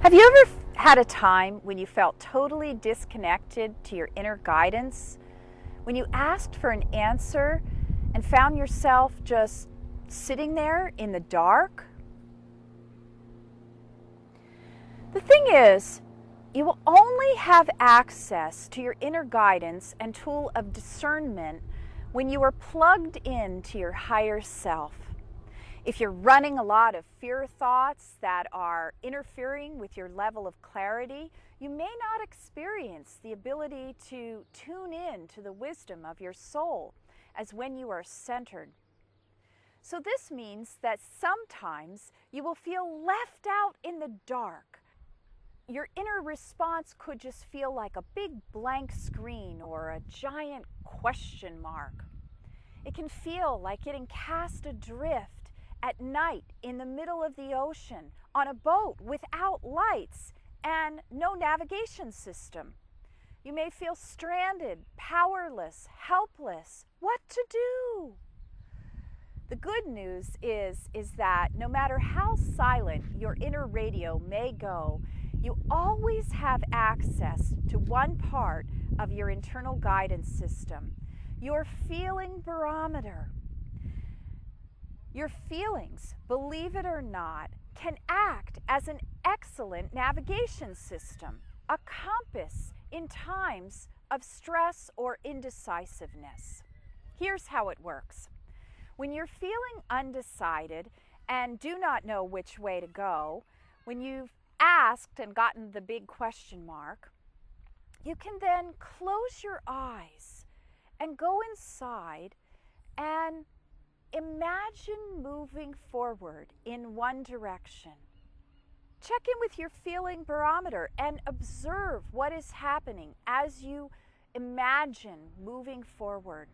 Have you ever had a time when you felt totally disconnected to your inner guidance? When you asked for an answer and found yourself just sitting there in the dark? The thing is, you will only have access to your inner guidance and tool of discernment when you are plugged into your higher self. If you're running a lot of fear thoughts that are interfering with your level of clarity, you may not experience the ability to tune in to the wisdom of your soul as when you are centered. So this means that sometimes you will feel left out in the dark. Your inner response could just feel like a big blank screen or a giant question mark. It can feel like getting cast adrift at night in the middle of the ocean on a boat without lights and no navigation system. You may feel stranded, powerless, helpless. What to do? The good news is that no matter how silent your inner radio may go, you always have access to one part of your internal guidance system, your feeling barometer. Your feelings, believe it or not, can act as an excellent navigation system, a compass in times of stress or indecisiveness. Here's how it works. When you're feeling undecided and do not know which way to go, when you've asked and gotten the big question mark, you can then close your eyes and go inside and imagine moving forward in one direction. Check in with your feeling barometer and observe what is happening as you imagine moving forward.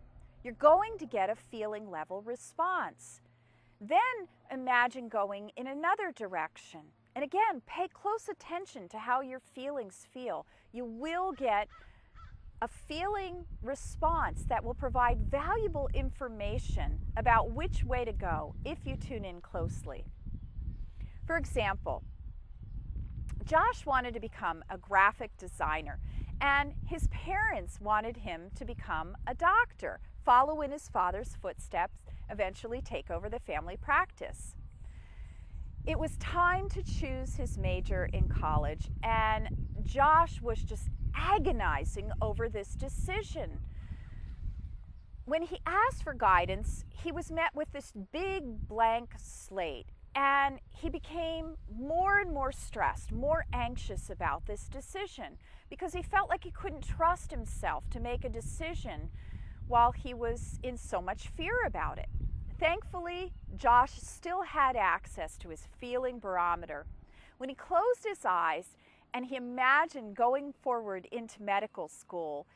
You're going to get a feeling level response. Then imagine going in another direction. And again, pay close attention to how your feelings feel. You will get a feeling response that will provide valuable information about which way to go if you tune in closely. For example, Josh wanted to become a graphic designer, and his parents wanted him to become a doctor, follow in his father's footsteps, eventually take over the family practice. It was time to choose his major in college, and Josh was just agonizing over this decision. When he asked for guidance, he was met with this big blank slate, and he became more and more stressed, more anxious about this decision because he felt like he couldn't trust himself to make a decision while he was in so much fear about it. Thankfully, Josh still had access to his feeling barometer. When he closed his eyes and he imagined going forward into medical school,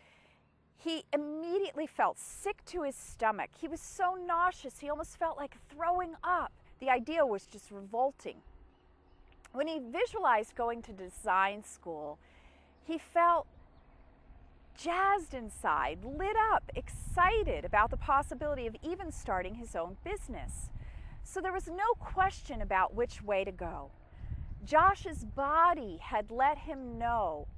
he immediately felt sick to his stomach. He was so nauseous, he almost felt like throwing up. The idea was just revolting. When he visualized going to design school, he felt jazzed inside, lit up, excited about the possibility of even starting his own business. So there was no question about which way to go. Josh's body had let him know.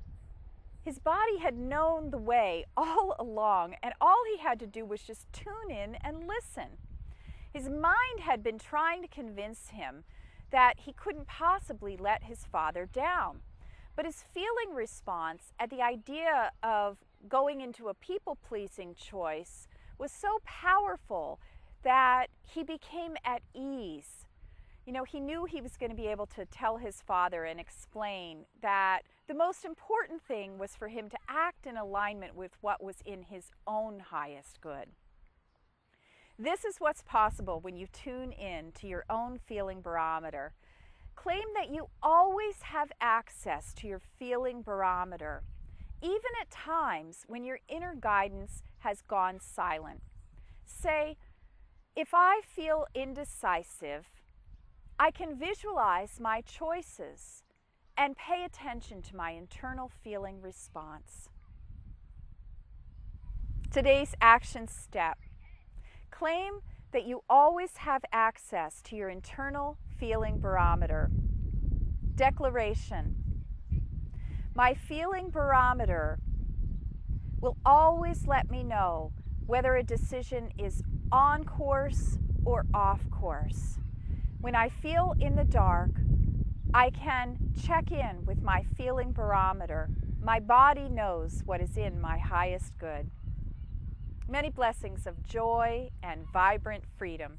His body had known the way all along, and all he had to do was just tune in and listen. His mind had been trying to convince him that he couldn't possibly let his father down. But his feeling response at the idea of going into a people-pleasing choice was so powerful that he became at ease. You know, he knew he was going to be able to tell his father and explain that the most important thing was for him to act in alignment with what was in his own highest good. This is what's possible when you tune in to your own feeling barometer. Claim that you always have access to your feeling barometer, even at times when your inner guidance has gone silent. Say, if I feel indecisive, I can visualize my choices and pay attention to my internal feeling response. Today's action step. Claim that you always have access to your internal feeling barometer. Declaration. My feeling barometer will always let me know whether a decision is on course or off course. When I feel in the dark, I can check in with my feeling barometer. My body knows what is in my highest good. Many blessings of joy and vibrant freedom.